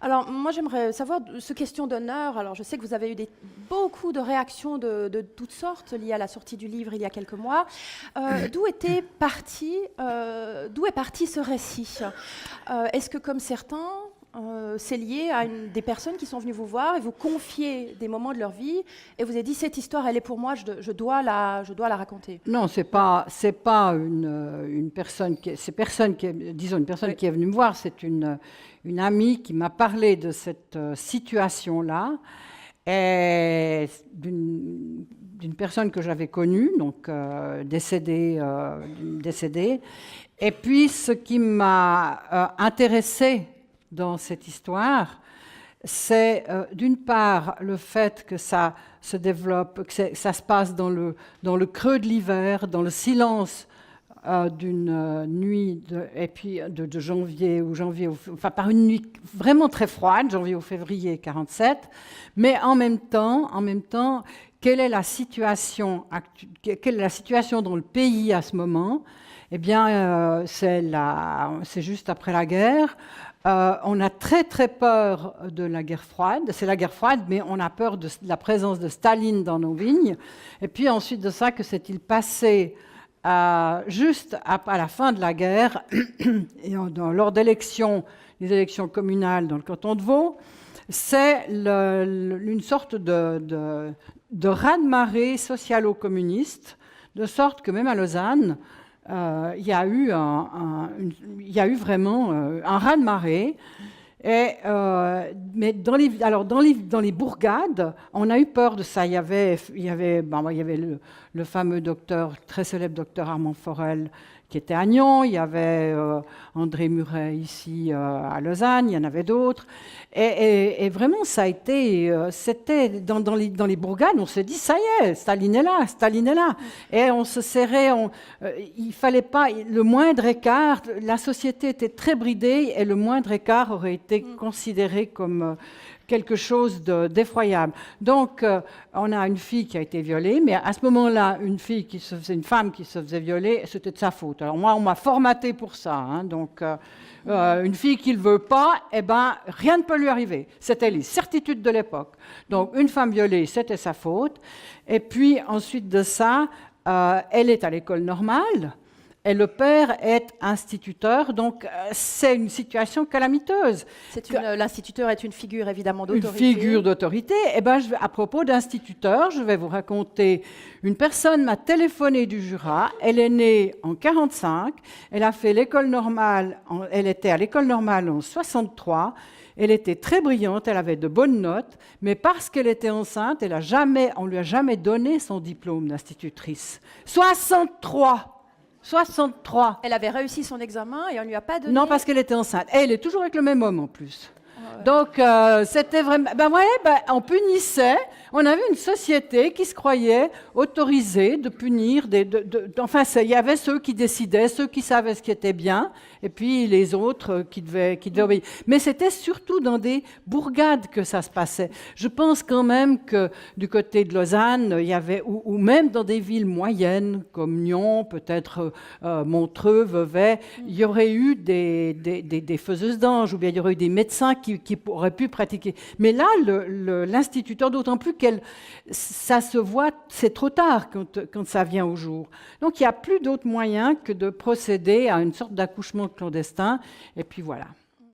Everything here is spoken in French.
Alors, moi, j'aimerais savoir, ce question d'honneur, alors je sais que vous avez eu beaucoup de réactions de toutes sortes liées à la sortie du livre il y a quelques mois. D'où est parti ce récit? Est-ce que, comme certains, c'est lié à des personnes qui sont venues vous voir et vous confier des moments de leur vie et vous avez dit cette histoire elle est pour moi, je dois la raconter? Non, c'est pas une personne qui est venue me voir, c'est une amie qui m'a parlé de cette situation-là, et d'une personne que j'avais connue, donc décédée. Et puis ce qui m'a intéressée dans cette histoire, c'est d'une part le fait que ça se développe, que ça se passe dans le creux de l'hiver, dans le silence d'une nuit et puis de janvier enfin par une nuit vraiment très froide, janvier ou février 47, mais en même temps, quelle est la situation dans le pays à ce moment? Eh bien, c'est juste après la guerre. On a très très peur de la guerre froide. C'est la guerre froide, mais on a peur de la présence de Staline dans nos vignes. Et puis ensuite de ça, que s'est-il passé juste à la fin de la guerre, et lors des élections communales dans le canton de Vaud? C'est une sorte de raz-de-marée socialo-communiste, de sorte que même à Lausanne, il y a eu vraiment un raz-de-marée. Mais dans les bourgades, on a eu peur de ça. Il y avait le fameux docteur, très célèbre docteur Armand Forel, qui était à Nyon. Il y avait André Muret ici à Lausanne. Il y en avait d'autres. Et vraiment, ça a été, c'était dans les bourgades, on se dit, ça y est, Staline est là. Et on se serrait, il fallait pas, le moindre écart, la société était très bridée et le moindre écart aurait été considéré comme quelque chose d'effroyable. Donc, on a une fille qui a été violée, mais à ce moment-là, une femme qui se faisait violer, c'était de sa faute. Alors moi, on m'a formaté pour ça, hein, donc une fille qui ne le veut pas, eh ben, rien ne peut lui arriver. C'était les certitudes de l'époque. Donc, une femme violée, c'était sa faute. Et puis, ensuite de ça, elle est à l'école normale. Et le père est instituteur, donc c'est une situation calamiteuse. L'instituteur est une figure évidemment d'autorité. Une figure d'autorité. Et ben, à propos d'instituteur, je vais vous raconter. Une personne m'a téléphoné du Jura. Elle est née en 45. Elle a fait l'école normale. Elle était à l'école normale en 63. Elle était très brillante. Elle avait de bonnes notes, mais parce qu'elle était enceinte, on lui a jamais donné son diplôme d'institutrice. 63. Elle avait réussi son examen et on ne lui a pas donné... Non, parce qu'elle était enceinte. Et elle est toujours avec le même homme en plus. Ouais. Donc, c'était vraiment... on punissait. On avait une société qui se croyait autorisée de punir enfin, il y avait ceux qui décidaient, ceux qui savaient ce qui était bien, et puis les autres qui devaient obéir. Mais c'était surtout dans des bourgades que ça se passait. Je pense quand même que du côté de Lausanne, il y avait, ou même dans des villes moyennes, comme Nyon, peut-être Montreux, Vevey, il y aurait eu des faiseuses d'anges, ou bien il y aurait eu des médecins qui auraient pu pratiquer. Mais là, l'instituteur, d'autant plus ça se voit, c'est trop tard quand ça vient au jour. Donc il n'y a plus d'autre moyen que de procéder à une sorte d'accouchement clandestin, et puis voilà.